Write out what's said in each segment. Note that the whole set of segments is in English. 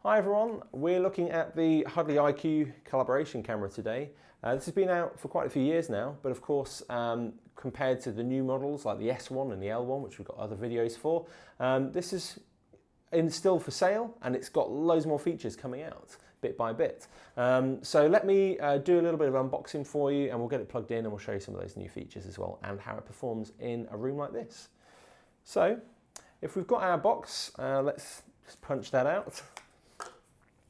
Hi everyone, we're looking at the Huddly IQ calibration camera today. This has been out for quite a few years now, but of course compared to the new models like the S1 and the L1, which we've got other videos for, this is still for sale and it's got loads more features coming out bit by bit. So let me do a little bit of unboxing for you and we'll get it plugged in and we'll show you some of those new features as well and how it performs in a room like this. So if we've got our box, let's just punch that out.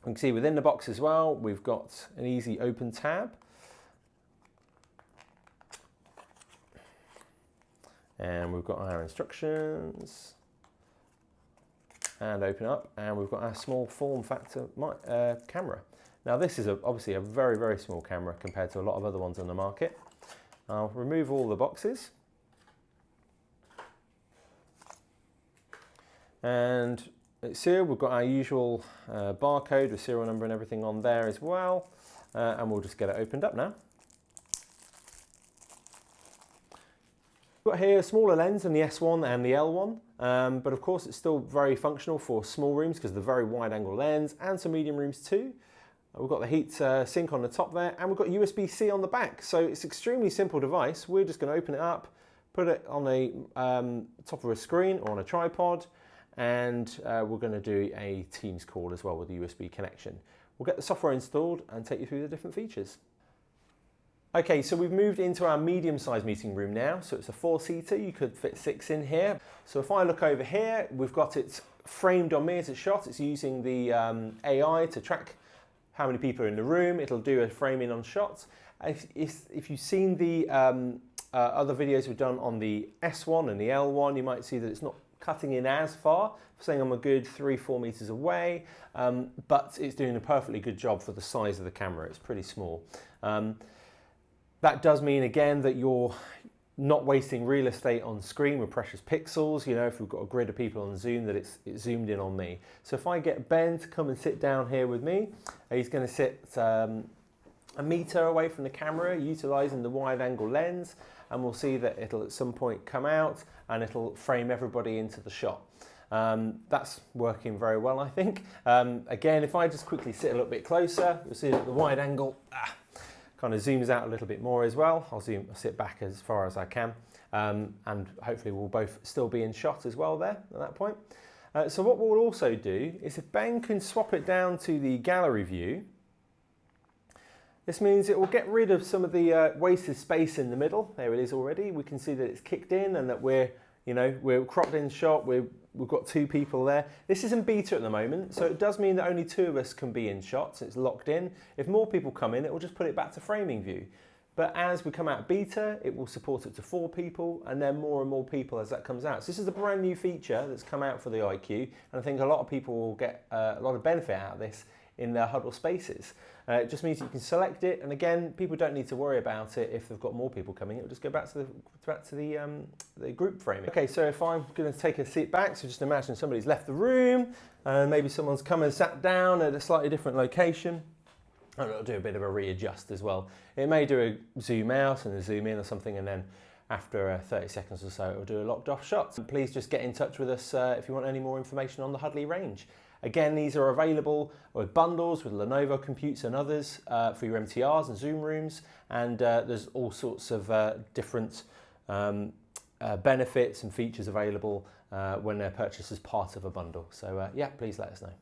You can see within the box as well, we've got an easy open tab. And we've got our instructions. And open up, and we've got our small form factor camera. Now this is obviously a very, very small camera compared to a lot of other ones on the market. I'll remove all the boxes. And it's sealed. We've got our usual barcode with serial number and everything on there as well. And we'll just get it opened up now. We've got here a smaller lens than the S1 and the L1, but of course it's still very functional for small rooms because of the very wide angle lens, and some medium rooms too. We've got the heat sink on the top there, and we've got USB-C on the back. So it's an extremely simple device. We're just going to open it up, put it on the top of a screen or on a tripod, and we're going to do a Teams call as well with the USB connection. We'll get the software installed and take you through the different features. Okay, so we've moved into our medium-sized meeting room now. So it's a 4-seater, you could fit 6 in here. So if I look over here, we've got it framed on me as a shot. It's using the AI to track how many people are in the room. It'll do a framing on shots. If you've seen the other videos we've done on the S1 and the L1, you might see that it's not cutting in as far, saying I'm a good 3-4 meters away, but it's doing a perfectly good job for the size of the camera. It's pretty small. That does mean again that you're not wasting real estate on screen with precious pixels. You know, if we've got a grid of people on Zoom, that it's zoomed in on me. So if I get Ben to come and sit down here with me, he's going to sit a meter away from the camera, utilizing the wide angle lens, and we'll see that it'll at some point come out and it'll frame everybody into the shot. That's working very well, I think. Again, if I just quickly sit a little bit closer, you'll see that the wide angle kind of zooms out a little bit more as well. I'll sit back as far as I can, and hopefully we'll both still be in shot as well there at that point. So what we'll also do is if Ben can swap it down to the gallery view, this means it will get rid of some of the wasted space in the middle. There it is already. We can see that it's kicked in and that we're cropped in shot. We've got 2 people there. This is in beta at the moment, so it does mean that only 2 of us can be in shots. It's locked in. If more people come in, it will just put it back to framing view. But as we come out beta, it will support it to 4 people and then more and more people as that comes out. So this is a brand new feature that's come out for the IQ, and I think a lot of people will get a lot of benefit out of this in their huddle spaces. It just means you can select it, and again, people don't need to worry about it if they've got more people coming. It'll just go back to the group framing. Okay, so if I'm going to take a seat back, so just imagine somebody's left the room, and maybe someone's come and sat down at a slightly different location. And it'll do a bit of a readjust as well. It may do a zoom out and a zoom in or something, and then after 30 seconds or so, it'll do a locked off shot. Please just get in touch with us if you want any more information on the Huddly range. Again, these are available with bundles with Lenovo Computes and others for your MTRs and Zoom rooms, and there's all sorts of different benefits and features available when they're purchased as part of a bundle. So yeah, please let us know.